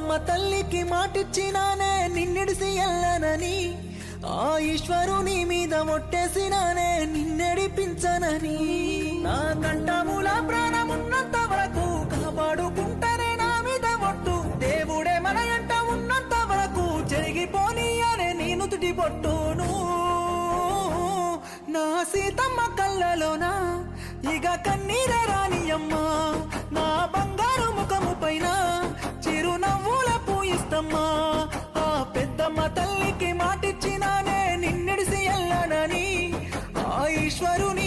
పెద్దమ్మ తల్లికి మాటిచ్చినానే నిన్నిడిసి ఎల్లనని, ఆ ఈశ్వరుని మీద ఒట్టేసినానే నిన్నెడిపించనని. నా కంఠముల ప్రాణమున్నంత వరకు కాపాడుకుంటానే నా మీద ఒట్టు, దేవుడే మన ఎంట ఉన్నంత వరకు జరిగిపోని అనే నీ నుదుటి బొట్టును. నా సీతమ్మ కళ్ళలోనా ఇక కన్నీరే రానియమ్మా, నా బంగారు ముఖము పైన చిరునవ్వుల పూయిస్తమ్మా. ఆ పెద్దమ్మ తల్లికి మాటిచ్చినానే నిన్నిడిసి ఎల్లనని, ఆ ఈశ్వరుని